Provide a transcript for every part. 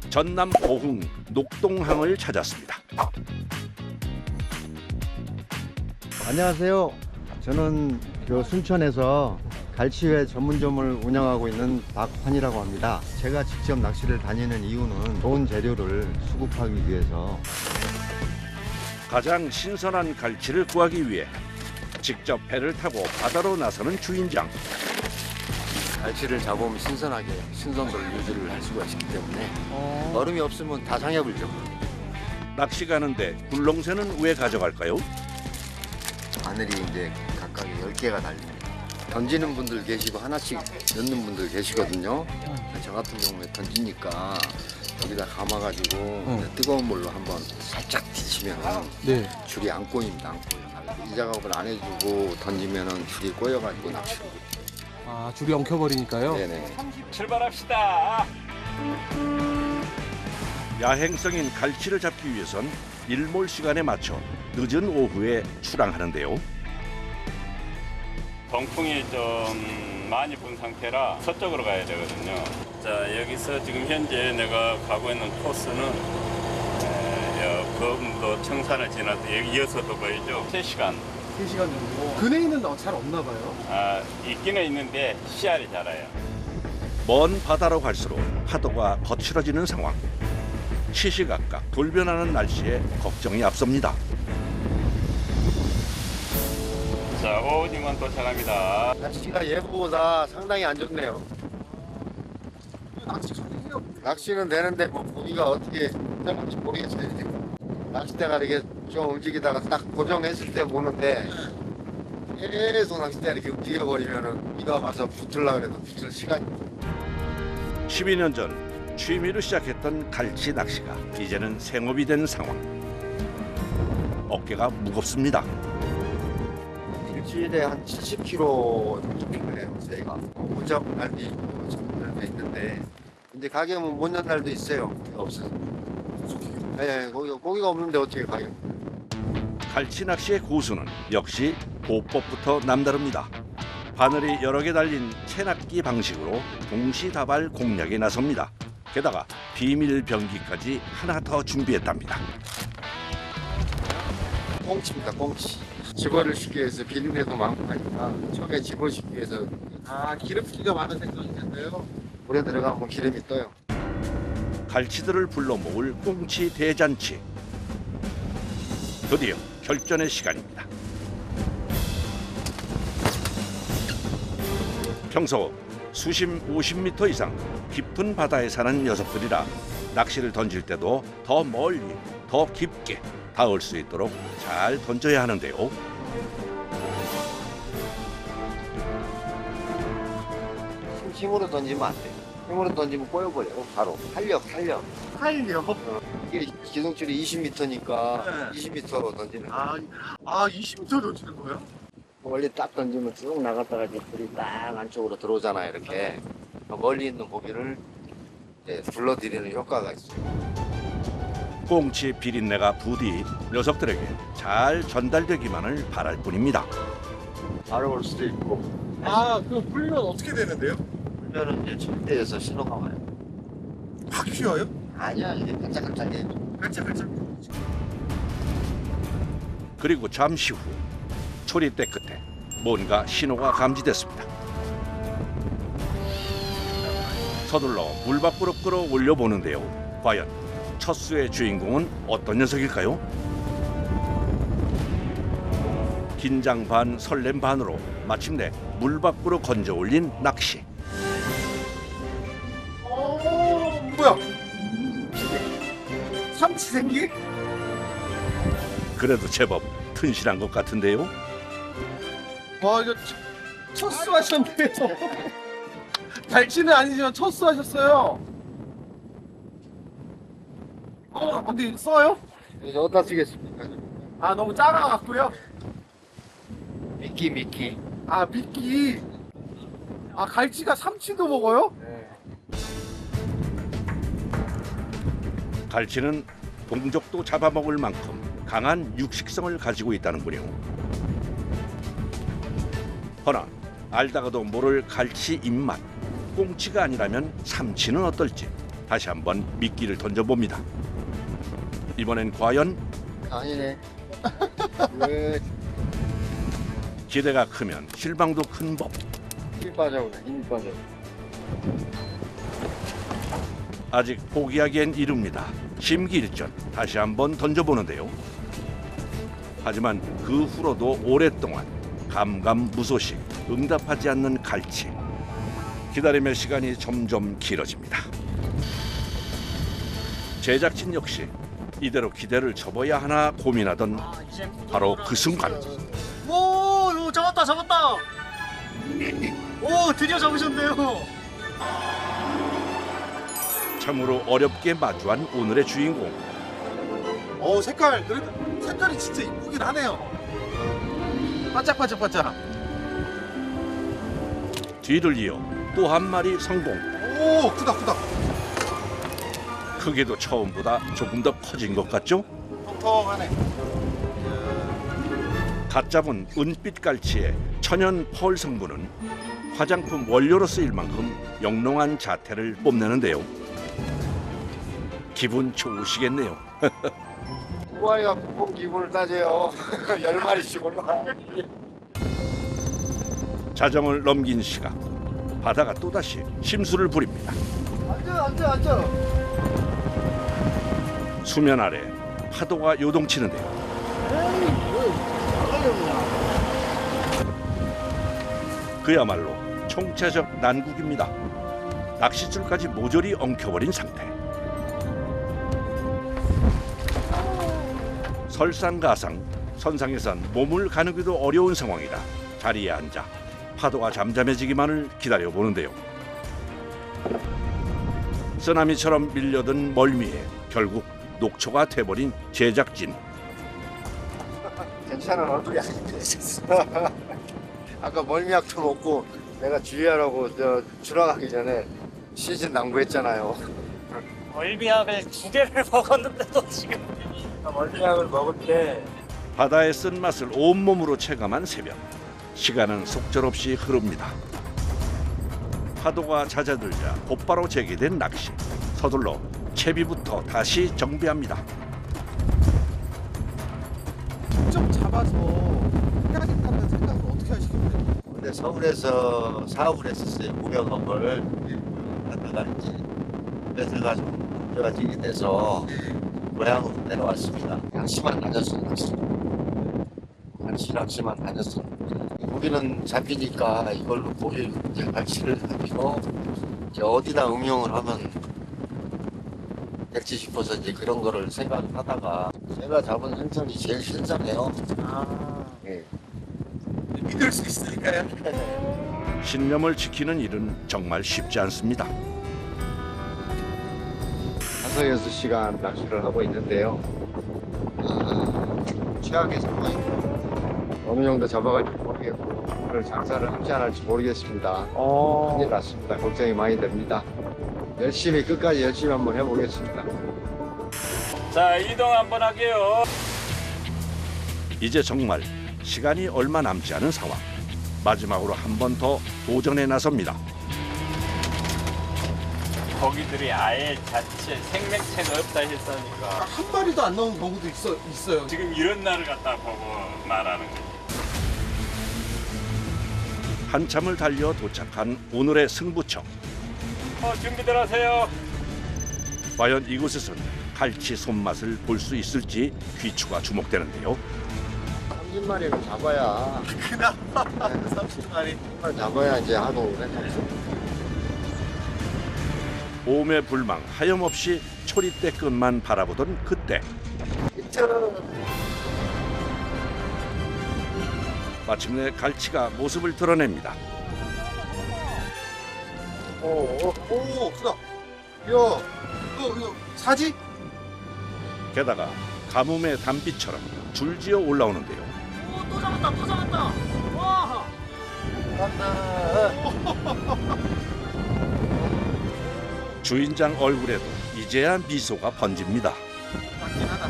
전남 고흥 녹동항을 찾았습니다. 안녕하세요. 저는 순천에서 갈치회 전문점을 운영하고 있는 박환이라고 합니다. 제가 직접 낚시를 다니는 이유는 좋은 재료를 수급하기 위해서. 가장 신선한 갈치를 구하기 위해 직접 배를 타고 바다로 나서는 주인장. 갈치를 잡으면 신선하게 신선도를 유지를 할 수가 있기 때문에 얼음이 없으면 다 상해불죠. 낚시 가는데 굴렁쇠는 왜 가져갈까요? 바늘이 이제 각각 10개가 달립니다. 던지는 분들 계시고 하나씩 넣는 분들 계시거든요. 저 같은 경우에 던지니까 여기다 감아가지고 뜨거운 물로 한번 살짝 뒤치면 줄이 안 꼬입니다. 안 꼬여요. 이 작업을 안 해주고 던지면 줄이 꼬여가지고 낚시를. 아, 줄이 엉켜버리니까요? 네네. 출발합시다. 야행성인 갈치를 잡기 위해선 일몰 시간에 맞춰 늦은 오후에 출항하는데요. 동풍이 좀 많이 분 상태라 서쪽으로 가야 되거든요. 자, 여기서 지금 현재 내가 가고 있는 코스는 검도 청산을 지나서 여기 이어서도 보이죠? 3시간. 3시간 정도. 근해에는 잘 없나 봐요? 아, 있기는 있는데 씨알이 자라요. 먼 바다로 갈수록 파도가 거칠어지는 상황. 시시각각 돌변하는 날씨에 걱정이 앞섭니다. 자, 오디만 도착합니다. 날씨가 예보보다 상당히 안 좋네요. 낚시는 되는데 뭐 고기가 어떻게 될지 모르겠어요. 낚싯대가 이렇게 좀 움직이다가 딱 고정했을 때 보는데 계속 낚싯대가 이렇게 움직여버리면은 비가 와서 붙으려고 해도 붙을 시간이. 12년 전 취미로 시작했던 갈치 낚시가 이제는 생업이 된 상황. 어깨가 무겁습니다. 일주일에 한 70kg 정도 필요해요, 저희가. 못 잡은 날도 있고 잡은 날도 있는데 이제 가격은 못 연 날도 있어요. 없어서. 네, 고기가 없는데 어떻게 가격? 갈치 낚시의 고수는 역시 보법부터 남다릅니다. 바늘이 여러 개 달린 채낚기 방식으로 동시다발 공략에 나섭니다. 게다가 비밀 병기까지 하나 더 준비했답니다. 꽁치입니다, 꽁치. 집어를 쉽게 해서 비린내도 많고 하니까 처음에 집어시키기 위해서. 아, 기름기가 많은 생선인데요. 물에 들어가면 기름이 떠요. 갈치들을 불러 모을 꽁치 대잔치. 드디어 결전의 시간입니다. 평소 수심 50m 이상 깊은 바다에 사는 녀석들이라 낚시를 던질 때도 더 멀리, 더 깊게 닿을 수 있도록 잘 던져야 하는데요. 힘으로 던지면 안 돼요. 힘으로 던지면 꼬여버려요, 바로. 탄력. 이게 기동줄이 20m니까 20m로 던지는 거예요. 20m 던지는 거예요? 멀리 딱 던지면 쭉 나갔다가 이제 불이 딱 안쪽으로 들어오잖아요, 이렇게. 멀리 있는 고기를 이제 불러들이는 효과가 있어요. 꽁치 비린내가 부디 녀석들에게 잘 전달되기만을 바랄 뿐입니다. 바로 올 수도 있고, 아, 그럼 불면 어떻게 되는데요? 불면은 이제 절대에서 신호가 와요. 확 휘어요? 아니야, 이게 반짝반짝해. 반짝반짝. 그리고 잠시 후 초리대 끝에 뭔가 신호가 감지됐습니다. 서둘러 물 밖으로 끌어올려 보는데요. 과연 첫 수의 주인공은 어떤 녀석일까요? 긴장 반 설렘 반으로 마침내 물 밖으로 건져 올린 낚시. 뭐야? 삼치 생기? 그래도 제법 튼실한 것 같은데요. 와, 이거 첫 수 하셨네요. 갈치는 아니지만 첫 수 하셨어요. 근데 써요? 이제 어디다 쓰겠습니까? 아, 너무 작아갖고요. 미끼. 아, 미끼. 아, 갈치가 삼치도 먹어요? 갈치는 동족도 잡아먹을 만큼 강한 육식성을 가지고 있다는군요. 허나 알다가도 모를 갈치 입맛. 꽁치가 아니라면 삼치는 어떨지 다시 한번 미끼를 던져봅니다. 이번엔 과연? 아니네. 왜 기대가 크면 실망도 큰 법. 힘 빠져, 힘 빠져. 아직 포기하기엔 이릅니다. 심기일전 다시 한번 던져보는데요. 하지만 그 후로도 오랫동안 감감무소식 응답하지 않는 갈치. 기다림의 시간이 점점 길어집니다. 제작진 역시 이대로 기대를 접어야 하나 고민하던 바로 그 순간 오, 잡았다. 오, 드디어 잡으셨네요. 참으로 어렵게 마주한 오늘의 주인공. 색깔이 진짜 이쁘긴 하네요. 반짝반짝. 뒤를 이어 또 한 마리 성공. 오, 크다. 크기도 처음보다 조금 더 커진 것 같죠? 통통하네. 갓 잡은 은빛 갈치의 천연 펄 성분은 화장품 원료로 쓰일 만큼 영롱한 자태를 뽐내는데요. 기분 좋으시겠네요. 후아이가 국뽕 기분을 따져요. 10마리씩 올라가. 자정을 넘긴 시각, 바다가 또다시 심수를 부립니다. 앉아. 수면 아래 파도가 요동치는데요. 그야말로 총체적 난국입니다. 낚싯줄까지 모조리 엉켜버린 상태. 설상가상, 선상에선 몸을 가누기도 어려운 상황이라 자리에 앉아 파도가 잠잠해지기만을 기다려보는데요. 쓰나미처럼 밀려든 멀미에 결국 녹초가 돼버린 제작진. 괜찮아, 얼굴이 안 됐어. 아까 멀미약도 먹고 내가 주의하라고 주러 가기 전에 시즌 낭비했잖아요. 멀미약을 2개를 먹었는데도 지금. 멀미약을 먹을 때 바다의 쓴맛을 온몸으로 체감한 새벽. 시간은 속절없이 흐릅니다. 파도가 잦아들자 곧바로 재개된 낚시. 서둘러 채비부터 다시 정비합니다. 직접 잡아서 해야겠다는 생각을 어떻게 하시겠어요? 근데 서울에서 사업을 했었어요. 무역업을 하다가 이제 그래서 가지고 문제가 제기돼서 고향으로 내려왔습니다. 낚시만 다녔어요. 낚시만 다녔어요. 고기는 잡히니까 이걸로 고기 이제 갈치를 잡히고 이제 어디다 응용을 하면 될지 싶어서 이제 그런 거를 생각하다가 제가 잡은 생선이 제일 신선해요. 예. 믿을 수 있으니까요. 신념을 지키는 일은 정말 쉽지 않습니다. 5-6시간 낚시를 하고 있는데요. 최악의 상황입니다. 어느 정도 잡아갈지 모르겠고 오늘 장사를 할지 안 할지 모르겠습니다. 큰일 났습니다. 걱정이 많이 됩니다. 끝까지 열심히 한번 해보겠습니다. 자, 이동 한번 할게요. 이제 정말 시간이 얼마 남지 않은 상황. 마지막으로 한 번 더 도전에 나섭니다. 고기들이 아예 자체 생명체가 없다 했으니까 한 마리도 안 나온 경우도 있어요. 지금 이런 날을 갖다 보고 말하는 거예요. 한참을 달려 도착한 오늘의 승부처. 준비들 하세요. 과연 이곳에서는 갈치 손맛을 볼 수 있을지 귀추가 주목되는데요. 30마리는 잡아야 그나마 30마리. 잡아야 이제 하도 괜찮죠. 오매 불망 하염없이 초리대 끝만 바라보던 그때 마침내 갈치가 모습을 드러냅니다. 오, 크다. 이거 사지? 게다가 가뭄의 단비처럼 줄지어 올라오는데요. 오, 또 잡았다. 와. 주인장 얼굴에도 이제야 미소가 번집니다. 맞긴 하다.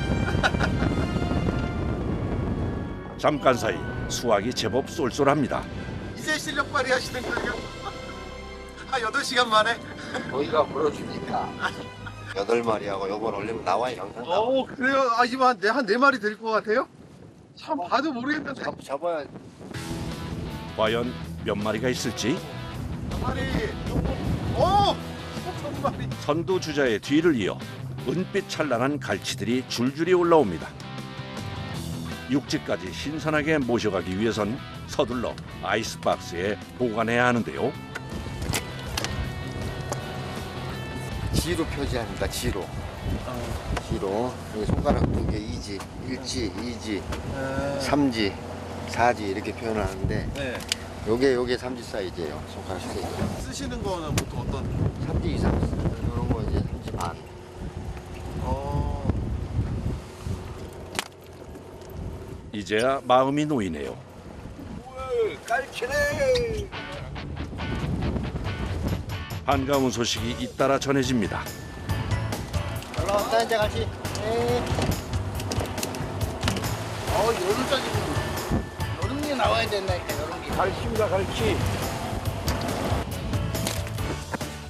잠깐 사이 수확이 제법 쏠쏠합니다. 이제 실력 발휘하시는 거예요? 한 8시간 만에? 저희가 물어주니까 8마리하고 요걸 올리면 나와요 영상. 그래요? 아, 이거 한 4마리 될 것 같아요? 참 봐도 모르겠는데. 잡아야 과연 몇 마리가 있을지. 4마리. 오! 3마리. 선두 주자의 뒤를 이어 은빛 찬란한 갈치들이 줄줄이 올라옵니다. 육지까지 신선하게 모셔가기 위해선 서둘러 아이스박스에 보관해야 하는데요. 지로 표시합니다. 지로. 지로. 여기 손가락 2개 2지, 1지, 2지, 3지, 4지 이렇게 표현을 하는데 네. 요게 3지 사이즈예요. 손가락 3개. 쓰시는 거는 보통 어떤? 3지 이상 이런 거 이제 3지 반. 이제야 마음이 놓이네요. 깔치네. 반가운 소식이 잇따라 전해집니다. 올라왔다 이제 같이. 여름까지 여름이 나와야 된다니까, 여름이. 갈치입니다 갈치.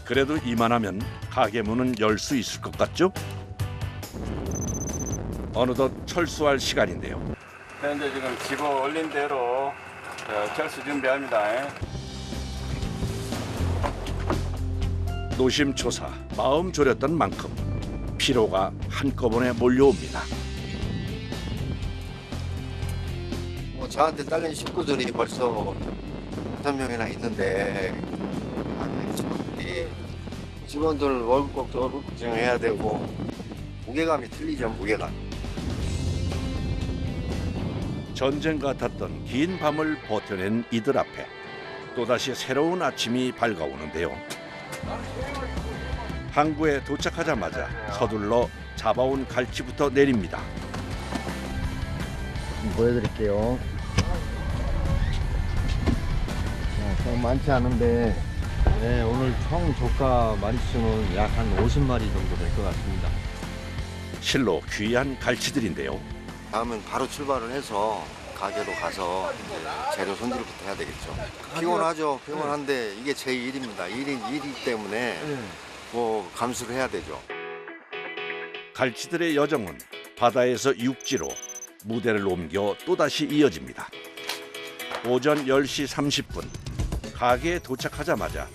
그래도 이만하면 가게 문은 열 수 있을 것 같죠? 어느덧 철수할 시간인데요. 현재 지금 집어 올린 대로 철수 준비합니다. 노심초사 마음 졸였던 만큼 피로가 한꺼번에 몰려옵니다. 저한테 딸린 식구들이 벌써 5명이나 있는데 직원들 월급도 걱정해야 되고 무게감이 틀리죠. 무게감. 전쟁 같았던 긴 밤을 버텨낸 이들 앞에 또다시 새로운 아침이 밝아오는데요. 항구에 도착하자마자 서둘러 잡아온 갈치부터 내립니다. 보여드릴게요. 좀 많지 않은데 네, 오늘 총 조가 마리수는 약 한 50마리 정도 될 것 같습니다. 실로 귀한 갈치들인데요. 다음은 바로 출발을 해서 가게로 가서 이제 재료 손질부터 해야 되겠죠. 피곤하죠. 피곤한데 이게 제 일입니다. 일이기 때문에 뭐 감수를 해야 되죠. 갈치들의 여정은 바다에서 육지로 무대를 옮겨 또다시 이어집니다. 오전 10시 30분 가게에 도착하자마자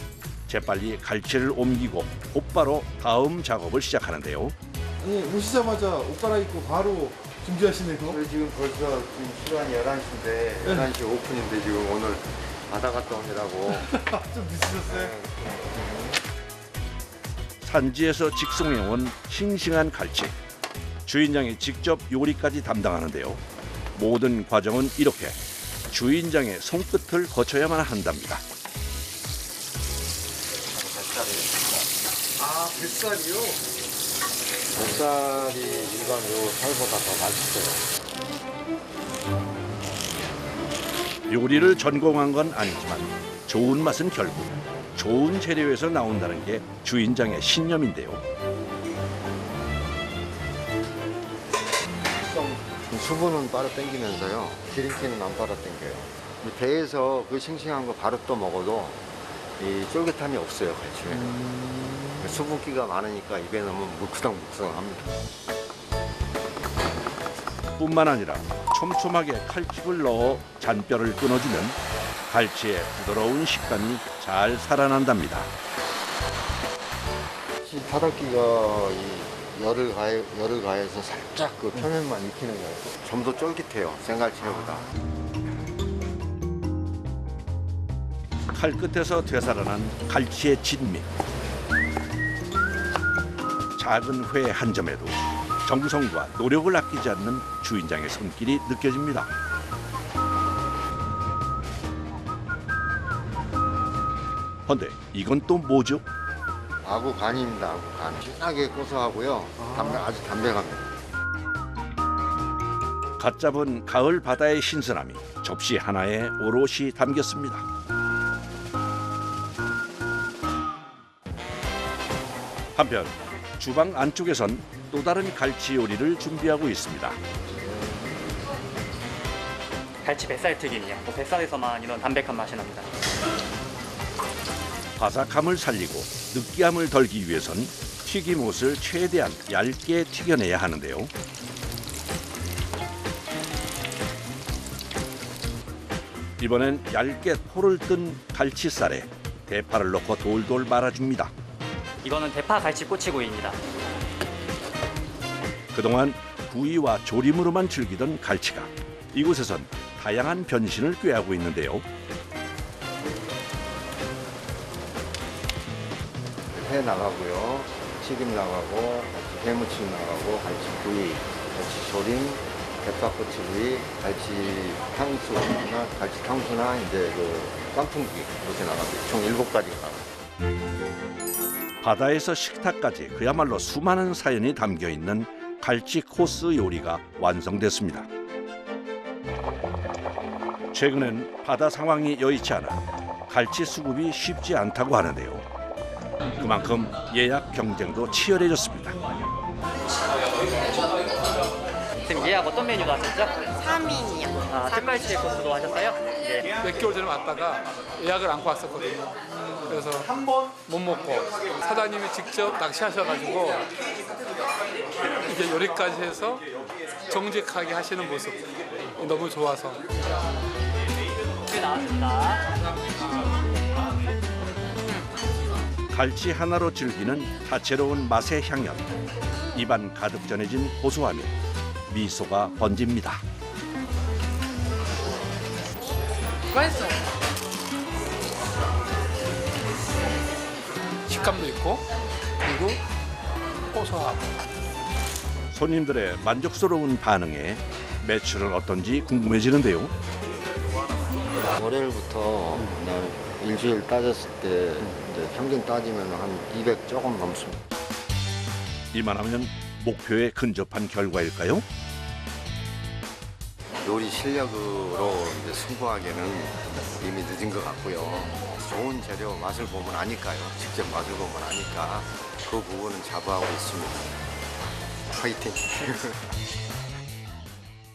재빨리 갈치를 옮기고 곧바로 다음 작업을 시작하는데요. 아니, 오시자마자 옷 갈아입고 바로 준비하시네요. 저희 지금 벌써 지금 시간이 11시인데 11시 오픈인데 지금 오늘 바다 갔다 오느라고 좀 늦으셨어요? 산지에서 직송해온 싱싱한 갈치. 주인장이 직접 요리까지 담당하는데요. 모든 과정은 이렇게 주인장의 손끝을 거쳐야만 한답니다. 아, 뱃살이요? 뱃살이 일반 요 살보다 더 맛있어요. 요리를 전공한 건 아니지만 좋은 맛은 결국 좋은 재료에서 나온다는 게 주인장의 신념인데요. 수분은 빨아 당기면서요. 기름기는 안 빨아 당겨요. 배에서 그 싱싱한 거 바로 또 먹어도 이 쫄깃함이 없어요, 갈치에는. 수분기가 많으니까 입에 넣으면 물크덩물크덩합니다. 뿐만 아니라 촘촘하게 칼집을 넣어 잔뼈를 끊어주면 갈치의 부드러운 식감이 잘 살아난답니다. 이 바닥기가 이 열을 가해서 살짝 그 표면만 익히는 거예요. 좀 더 쫄깃해요, 생갈치보다. 칼 끝에서 되살아난 갈치의 진미. 작은 회 한 점에도 정성과 노력을 아끼지 않는 주인장의 손길이 느껴집니다. 헌데 이건 또 뭐죠? 아구 간입니다, 아구 간. 진하게 고소하고요. 아주 담백합니다. 갓 잡은 가을 바다의 신선함이 접시 하나에 오롯이 담겼습니다. 한편 주방 안쪽에선 또 다른 갈치 요리를 준비하고 있습니다. 갈치 뱃살 튀김이요. 뱃살에서만 이런 담백한 맛이 납니다. 바삭함을 살리고 느끼함을 덜기 위해선 튀김옷을 최대한 얇게 튀겨내야 하는데요. 이번엔 얇게 포를 뜬 갈치살에 대파를 넣고 돌돌 말아줍니다. 이거는 대파 갈치 꼬치구이입니다. 그동안 구이와 조림으로만 즐기던 갈치가 이곳에선 다양한 변신을 꾀하고 있는데요. 회 나가고요, 튀김 나가고, 해무침 나가고, 갈치구이, 갈치조림, 대파꼬치구이, 갈치탕수나 갈치탕수나 이제 그 깐풍기 이렇게 나갑니다. 총 7가지가 나갑니다. 바다에서 식탁까지 그야말로 수많은 사연이 담겨 있는 갈치 코스 요리가 완성됐습니다. 최근엔 바다 상황이 여의치 않아 갈치 수급이 쉽지 않다고 하는데요. 그만큼 예약 경쟁도 치열해졌습니다. 지금 예약 어떤 메뉴로 하셨죠? 3인이요. 아, 특갈치 코스로 하셨어요? 네. 몇 개월 전에 왔다가 예약을 안고 왔었거든요. 그래서 못 먹고 사장님이 직접 낚시하셔가지고 이게 요리까지 해서 정직하게 하시는 모습 너무 좋아서. 네, 나왔습니다. 갈치 하나로 즐기는 다채로운 맛의 향연. 입안 가득 전해진 고소함에 미소가 번집니다. 맛있어요. 식감도 있고 그리고 고소하고. 손님들의 만족스러운 반응에 매출은 어떤지 궁금해지는데요. 월요일부터 그냥 일주일 따졌을 때 이제 평균 따지면 한 200 조금 넘습니다. 이만하면 목표에 근접한 결과일까요? 요리 실력으로 이제 승부하기에는 이미 늦은 것 같고요. 좋은 재료 맛을 보면 아니까요. 직접 맛을 보면 아니까 그 부분은 자부하고 있습니다. 화이팅!